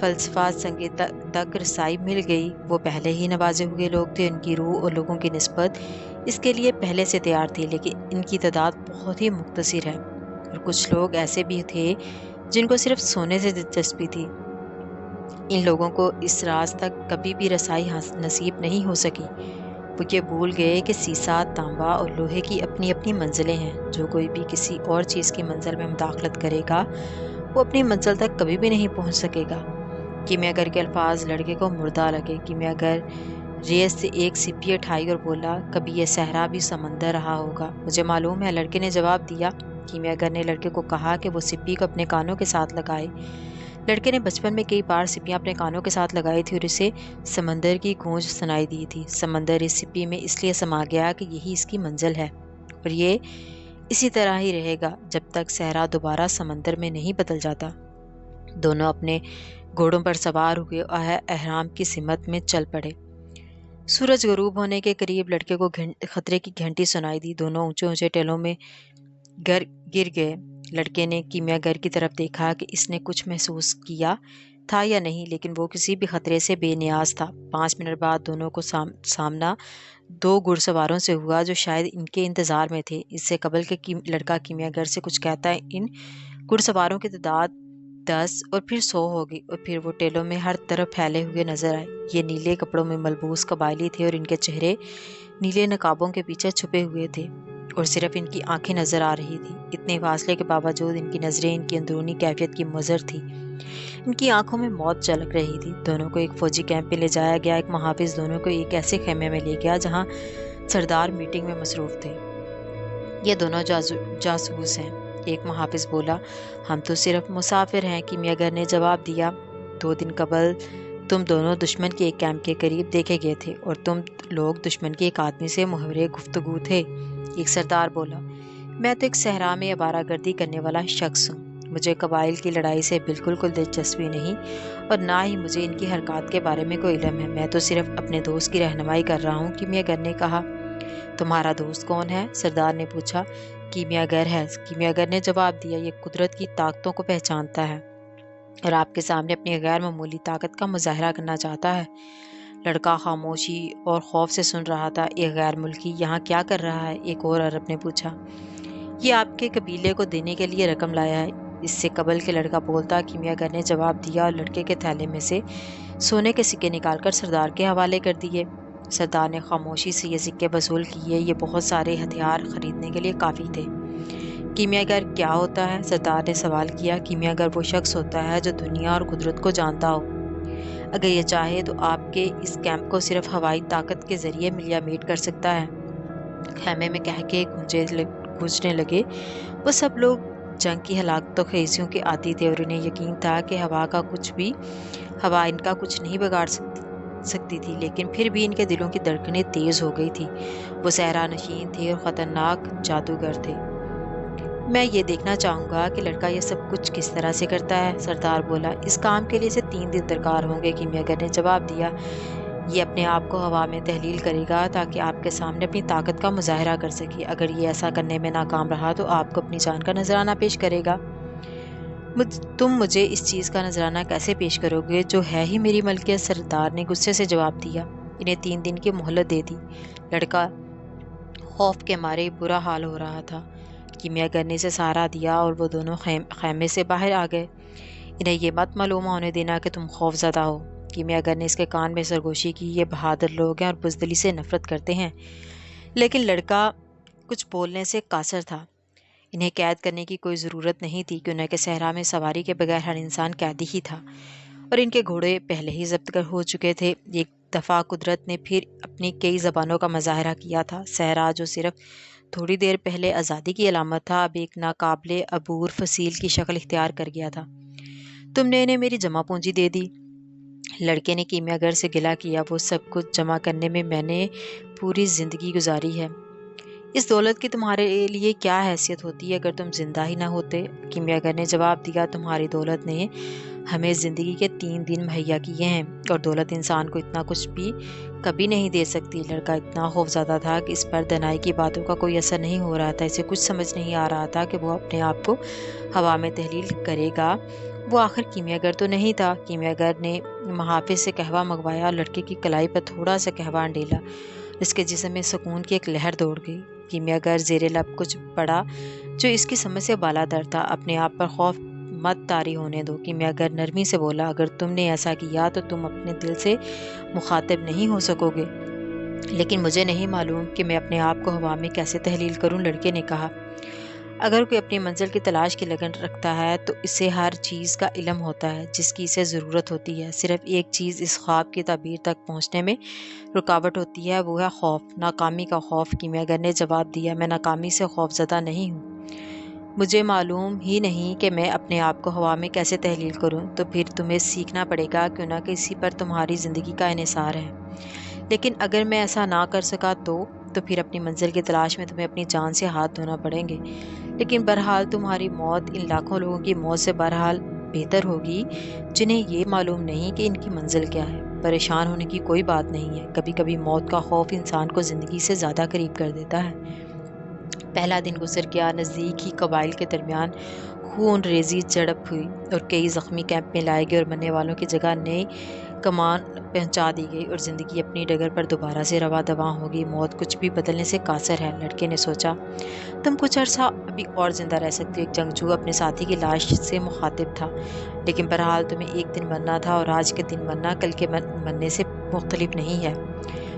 فلسفہ سنگیت تک رسائی مل گئی۔ وہ پہلے ہی نوازے ہوئے لوگ تھے، ان کی روح اور لوگوں کی نسبت اس کے لیے پہلے سے تیار تھی، لیکن ان کی تعداد بہت ہی مختصر ہے، اور کچھ لوگ ایسے بھی تھے جن کو صرف سونے سے دلچسپی تھی۔ ان لوگوں کو اس راز تک کبھی بھی رسائی نصیب نہیں ہو سکی۔ وہ یہ بھول گئے کہ سیسا، تانبا اور لوہے کی اپنی اپنی منزلیں ہیں۔ جو کوئی بھی کسی اور چیز کی منزل میں مداخلت کرے گا وہ اپنی منزل تک کبھی بھی نہیں پہنچ سکے گا۔ کیمیاگر کے الفاظ لڑکے کو مردہ لگے۔ کیمیاگر ریس سے ایک سپی اٹھائی اور بولا، کبھی یہ صحرا بھی سمندر رہا ہوگا۔ مجھے معلوم ہے، لڑکے نے جواب دیا۔ کیمیاگر نے لڑکے کو کہا کہ وہ سپی کو اپنے کانوں کے ساتھ لگائے۔ لڑکے نے بچپن میں کئی بار سپیاں اپنے کانوں کے ساتھ لگائی تھی اور اسے سمندر کی گونج سنائی دی تھی۔ سمندر اس سپی میں اس لیے سما گیا کہ یہی اس کی منزل ہے، اور یہ اسی طرح ہی رہے گا جب تک صحرا دوبارہ سمندر میں نہیں بدل جاتا۔ دونوں اپنے گھوڑوں پر سوار ہوئے اور احرام کی سمت میں چل پڑے۔ سورج غروب ہونے کے قریب لڑکے کو خطرے کی گھنٹی سنائی دی۔ دونوں اونچے اونچے ٹیلوں میں گر گئے۔ لڑکے نے کیمیاگر کی طرف دیکھا کہ اس نے کچھ محسوس کیا تھا یا نہیں، لیکن وہ کسی بھی خطرے سے بے نیاز تھا۔ 5 منٹ بعد دونوں کو سامنا 2 گھڑ سواروں سے ہوا جو شاید ان کے انتظار میں تھے۔ اس سے قبل کہ لڑکا کیمیاگر سے کچھ کہتا، ان گھڑ سواروں کی تعداد 10 اور پھر 100 ہو گئی، اور پھر وہ ٹیلوں میں ہر طرف پھیلے ہوئے نظر آئے۔ یہ نیلے کپڑوں میں ملبوس قبائلی تھے اور ان کے چہرے نیلے نقابوں کے پیچھے چھپے ہوئے تھے، اور صرف ان کی آنکھیں نظر آ رہی تھی۔ اتنے فاصلے کے باوجود ان کی نظریں ان کی اندرونی کیفیت کی مظہر تھی۔ ان کی آنکھوں میں موت جھلک رہی تھی۔ دونوں کو ایک فوجی کیمپ میں لے جایا گیا۔ ایک محافظ دونوں کو ایک ایسے خیمے میں لے گیا جہاں سردار میٹنگ میں مصروف تھے۔ یہ دونوں جاسوس ہیں، ایک محافظ بولا۔ ہم تو صرف مسافر ہیں، کیمیاگر نے جواب دیا۔ 2 دن قبل تم دونوں دشمن کے ایک کیمپ کے قریب دیکھے گئے تھے، اور تم لوگ دشمن کے ایک آدمی سے محور گفتگو تھے، ایک سردار بولا۔ میں تو ایک صحرا میں آوارہ گردی کرنے والا شخص ہوں۔ مجھے قبائل کی لڑائی سے بالکل کوئی دلچسپی نہیں، اور نہ ہی مجھے ان کی حرکات کے بارے میں کوئی علم ہے۔ میں تو صرف اپنے دوست کی رہنمائی کر رہا ہوں، کیمیاگر نے کہا۔ تمہارا دوست کون ہے؟ سردار نے پوچھا۔ کیمیاگر ہے، کیمیاگر نے جواب دیا۔ یہ قدرت کی طاقتوں کو پہچانتا ہے اور آپ کے سامنے اپنی غیر معمولی طاقت کا مظاہرہ کرنا چاہتا ہے۔ لڑکا خاموشی اور خوف سے سن رہا تھا۔ ایک غیر ملکی یہاں کیا کر رہا ہے؟ ایک اور عرب نے پوچھا۔ یہ آپ کے قبیلے کو دینے کے لیے رقم لایا ہے، اس سے قبل کہ لڑکا بولتا کیمیاگر نے جواب دیا، اور لڑکے کے تھیلے میں سے سونے کے سکے نکال کر سردار کے حوالے کر دیے۔ سردار نے خاموشی سے یہ سکے وصول کیے۔ یہ بہت سارے ہتھیار خریدنے کے لیے کافی تھے۔ کیمیاگر کیا ہوتا ہے؟ سردار نے سوال کیا۔ کیمیاگر وہ شخص ہوتا ہے جو دنیا اور قدرت کو جانتا ہو۔ اگر یہ چاہے تو آپ کے اس کیمپ کو صرف ہوائی طاقت کے ذریعے ملیا میٹ کر سکتا ہے۔ خیمے میں قہقہے گونجنے لگے۔ وہ سب لوگ جنگ کی ہلاکتوں خیزیوں کے عادی تھے، اور انہیں یقین تھا کہ ہوا ان کا کچھ نہیں بگاڑ سکتی تھی، لیکن پھر بھی ان کے دلوں کی دھڑکنیں تیز ہو گئی تھی۔ وہ صحرا نشین تھے اور خطرناک جادوگر تھے۔ میں یہ دیکھنا چاہوں گا کہ لڑکا یہ سب کچھ کس طرح سے کرتا ہے، سردار بولا۔ اس کام کے لیے اسے 3 دن درکار ہوں گے، کیمیاگر نے جواب دیا۔ یہ اپنے آپ کو ہوا میں تحلیل کرے گا تاکہ آپ کے سامنے اپنی طاقت کا مظاہرہ کر سکے۔ اگر یہ ایسا کرنے میں ناکام رہا تو آپ کو اپنی جان کا نذرانہ پیش کرے گا۔ تم مجھے اس چیز کا نذرانہ کیسے پیش کرو گے جو ہے ہی میری ملکیت؟ سردار نے غصے سے جواب دیا۔ انہیں 3 دن کی مہلت دے دی۔ لڑکا خوف کے مارے برا حال ہو رہا تھا۔ کیمیاگر نے اسے سہارا دیا اور وہ دونوں خیمے سے باہر آ گئے۔ انہیں یہ مت معلوم ہونے دینا کہ تم خوف زدہ ہو، کیمیاگر نے اس کے کان میں سرگوشی کی۔ یہ بہادر لوگ ہیں اور بزدلی سے نفرت کرتے ہیں۔ لیکن لڑکا کچھ بولنے سے قاصر تھا۔ انہیں قید کرنے کی کوئی ضرورت نہیں تھی، کیونکہ کہ صحرا میں سواری کے بغیر ہر انسان قیدی ہی تھا، اور ان کے گھوڑے پہلے ہی ضبط ہو چکے تھے۔ ایک دفعہ قدرت نے پھر اپنی کئی زبانوں کا مظاہرہ کیا تھا۔ صحرا جو صرف تھوڑی دیر پہلے آزادی کی علامت تھا، اب ایک ناقابل عبور فصیل کی شکل اختیار کر گیا تھا۔ تم نے انہیں میری جمع پونجی دے دی، لڑکے نے کیمیاگر سے گلہ کیا۔ وہ سب کچھ جمع کرنے میں میں نے پوری زندگی گزاری ہے۔ اس دولت کی تمہارے لیے کیا حیثیت ہوتی اگر تم زندہ ہی نہ ہوتے؟ کیمیاگر نے جواب دیا۔ تمہاری دولت نے ہمیں زندگی کے 3 دن مہیا کیے ہیں، اور دولت انسان کو اتنا کچھ بھی کبھی نہیں دے سکتی۔ لڑکا اتنا خوفزدہ تھا کہ اس پر دنائی کی باتوں کا کوئی اثر نہیں ہو رہا تھا۔ اسے کچھ سمجھ نہیں آ رہا تھا کہ وہ اپنے آپ کو ہوا میں تحلیل کرے گا وہ آخر کیمیاگر تو نہیں تھا۔ کیمیاگر نے محافظ سے قہوہ منگوایا اور لڑکے کی کلائی پر تھوڑا سا قہوہ ڈالا۔ اس کے جسم میں سکون کی ایک لہر دوڑ گئی۔ کیمیاگر زیر لب کچھ پڑا جو اس کی سمجھ سے بالاتر تھا۔ اپنے آپ پر خوف مت طاری ہونے دو، کیمیاگر نرمی سے بولا۔ اگر تم نے ایسا کیا تو تم اپنے دل سے مخاطب نہیں ہو سکو گے۔ لیکن مجھے نہیں معلوم کہ میں اپنے آپ کو ہوا میں کیسے تحلیل کروں، لڑکے نے کہا۔ اگر کوئی اپنی منزل کی تلاش کی لگن رکھتا ہے تو اسے ہر چیز کا علم ہوتا ہے جس کی اسے ضرورت ہوتی ہے۔ صرف ایک چیز اس خواب کی تعبیر تک پہنچنے میں رکاوٹ ہوتی ہے، وہ ہے خوف، ناکامی کا خوف۔ کیمیاگر نے جواب دیا، میں ناکامی سے خوف زدہ نہیں ہوں۔ مجھے معلوم ہی نہیں کہ میں اپنے آپ کو ہوا میں کیسے تحلیل کروں۔ تو پھر تمہیں سیکھنا پڑے گا، کیوں نہ کہ اسی پر تمہاری زندگی کا انحصار ہے۔ لیکن اگر میں ایسا نہ کر سکا تو پھر اپنی منزل کی تلاش میں تمہیں اپنی جان سے ہاتھ دھونا پڑیں گے۔ لیکن بہرحال تمہاری موت ان لاکھوں لوگوں کی موت سے بہرحال بہتر ہوگی جنہیں یہ معلوم نہیں کہ ان کی منزل کیا ہے۔ پریشان ہونے کی کوئی بات نہیں ہے، کبھی کبھی موت کا خوف انسان کو زندگی سے زیادہ قریب کر دیتا ہے۔ پہلا دن گزر گیا۔ نزدیک ہی قبائل کے درمیان خون ریزی جھڑپ ہوئی اور کئی زخمی کیمپ میں لائے گئے اور مرنے والوں کی جگہ نئی کمان پہنچا دی گئی اور زندگی اپنی ڈگر پر دوبارہ سے رواں دواں ہوگی۔ موت کچھ بھی بدلنے سے قاصر ہے، لڑکے نے سوچا۔ تم کچھ عرصہ ابھی اور زندہ رہ سکتے ہو۔ ایک جنگجو اپنے ساتھی کی لاش سے مخاطب تھا۔ لیکن بہرحال تمہیں ایک دن مرنا تھا اور آج کے دن مرنا کل کے مرنے سے مختلف نہیں ہے۔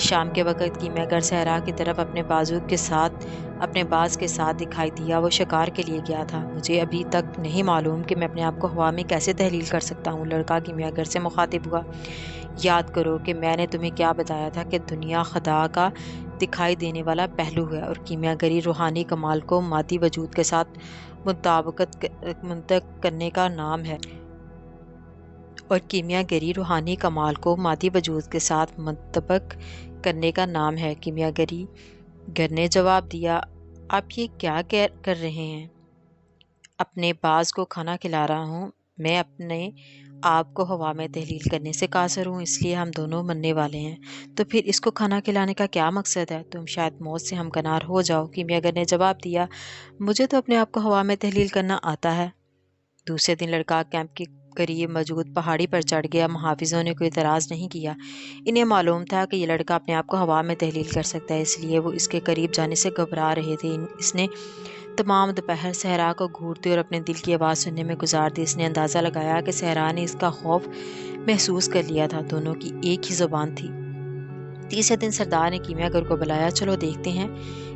شام کے وقت کیمیاگر صحرا کی طرف اپنے باز کے ساتھ دکھائی دیا۔ وہ شکار کے لیے گیا تھا۔ مجھے ابھی تک نہیں معلوم کہ میں اپنے آپ کو ہوا میں کیسے تحلیل کر سکتا ہوں، لڑکا کیمیاگر سے مخاطب ہوا۔ یاد کرو کہ میں نے تمہیں کیا بتایا تھا کہ دنیا خدا کا دکھائی دینے والا پہلو ہے اور کیمیاگری روحانی کمال کو مادی وجود کے ساتھ منطبق کرنے کا نام ہے۔ کیمیاگر نے جواب دیا، آپ یہ کیا کر رہے ہیں؟ اپنے باز کو کھانا کھلا رہا ہوں۔ میں اپنے آپ کو ہوا میں تحلیل کرنے سے قاصر ہوں، اس لیے ہم دونوں مرنے والے ہیں۔ تو پھر اس کو کھانا کھلانے کا کیا مقصد ہے؟ تم شاید موت سے ہمکنار ہو جاؤ۔ کیمیاگر نے جواب دیا، مجھے تو اپنے آپ کو ہوا میں تحلیل کرنا آتا ہے۔ دوسرے دن لڑکا کیمپ کے قریب موجود پہاڑی پر چڑھ گیا۔ محافظوں نے کوئی اعتراض نہیں کیا۔ انہیں معلوم تھا کہ یہ لڑکا اپنے آپ کو ہوا میں تحلیل کر سکتا ہے، اس لیے وہ اس کے قریب جانے سے گھبرا رہے تھے۔ اس نے تمام دوپہر صحرا کو گھورتے اور اپنے دل کی آواز سننے میں گزار دی۔ اس نے اندازہ لگایا کہ صحرا نے اس کا خوف محسوس کر لیا تھا۔ دونوں کی ایک ہی زبان تھی۔ تیسرے دن سردار نے کیمیاگر کو بلایا۔ چلو دیکھتے ہیں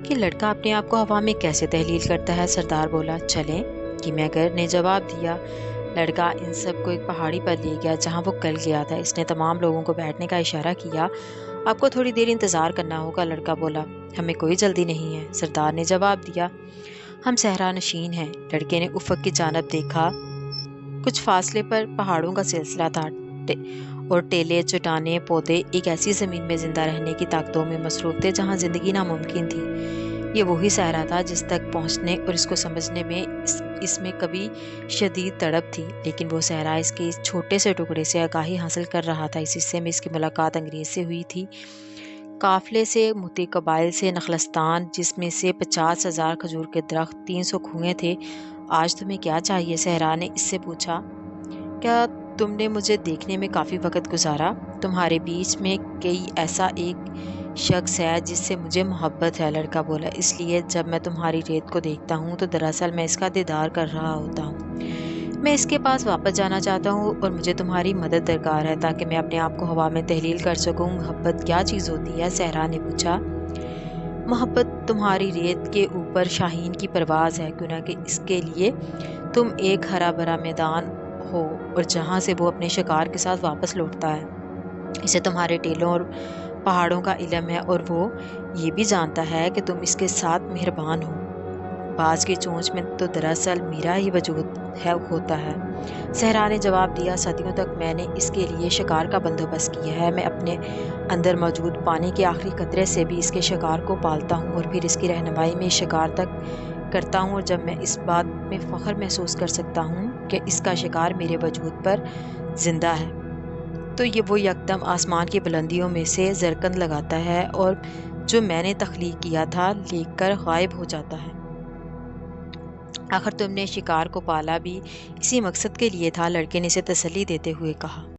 کہ لڑکا اپنے آپ کو ہوا میں کیسے تحلیل کرتا ہے، سردار بولا۔ چلیں، کیمیاگر نے جواب دیا۔ لڑکا ان سب کو ایک پہاڑی پر لے گیا جہاں وہ کل گیا تھا۔ اس نے تمام لوگوں کو بیٹھنے کا اشارہ کیا۔ آپ کو تھوڑی دیر انتظار کرنا ہوگا، لڑکا بولا۔ ہمیں کوئی جلدی نہیں ہے، سردار نے جواب دیا۔ ہم صحرا نشین ہیں۔ لڑکے نے افق کی جانب دیکھا۔ کچھ فاصلے پر پہاڑوں کا سلسلہ تھا اور ٹیلے، چٹانیں، پودے ایک ایسی زمین میں زندہ رہنے کی طاقتوں میں مصروف تھے جہاں زندگی ناممکن تھی۔ یہ وہی صحرا تھا جس تک پہنچنے اور اس کو سمجھنے میں اس میں کبھی شدید تڑپ تھی، لیکن وہ صحرا اس کے اس چھوٹے سے ٹکڑے سے آگاہی حاصل کر رہا تھا۔ اس حصے میں اس کی ملاقات انگریز سے ہوئی تھی، قافلے سے، متی قبائل سے، نخلستان جس میں سے 50,000 کھجور کے درخت، 300 کنویں تھے۔ آج تمہیں کیا چاہیے؟ صحرا نے اس سے پوچھا۔ کیا تم نے مجھے دیکھنے میں کافی وقت گزارا؟ تمہارے بیچ میں کوئی ایسا ایک شخص ہے جس سے مجھے محبت ہے، لڑکا بولا۔ اس لیے جب میں تمہاری ریت کو دیکھتا ہوں تو دراصل میں اس کا دیدار کر رہا ہوتا ہوں۔ میں اس کے پاس واپس جانا چاہتا ہوں اور مجھے تمہاری مدد درکار ہے تاکہ میں اپنے آپ کو ہوا میں تحلیل کر سکوں۔ محبت کیا چیز ہوتی ہے؟ صحرا نے پوچھا۔ محبت تمہاری ریت کے اوپر شاہین کی پرواز ہے، کیوں نہ کہ اس کے لیے تم ایک ہرا بھرا میدان ہو اور جہاں سے وہ اپنے شکار کے ساتھ واپس لوٹتا ہے۔ اسے تمہارے ٹیلوں اور پہاڑوں کا علم ہے اور وہ یہ بھی جانتا ہے کہ تم اس کے ساتھ مہربان ہو۔ باز کی چونچ میں تو دراصل میرا ہی وجود ہوتا ہے، صحرا نے جواب دیا۔ صدیوں تک میں نے اس کے لیے شکار کا بندوبست کیا ہے۔ میں اپنے اندر موجود پانی کے آخری قطرے سے بھی اس کے شکار کو پالتا ہوں اور پھر اس کی رہنمائی میں شکار تک کرتا ہوں، اور جب میں اس بات میں فخر محسوس کر سکتا ہوں کہ اس کا شکار میرے وجود پر زندہ ہے تو یہ وہ یکدم آسمان کی بلندیوں میں سے زرکند لگاتا ہے اور جو میں نے تخلیق کیا تھا لے کر غائب ہو جاتا ہے۔ آخر تم نے شکار کو پالا بھی اسی مقصد کے لیے تھا، لڑکے نے اسے تسلی دیتے ہوئے کہا۔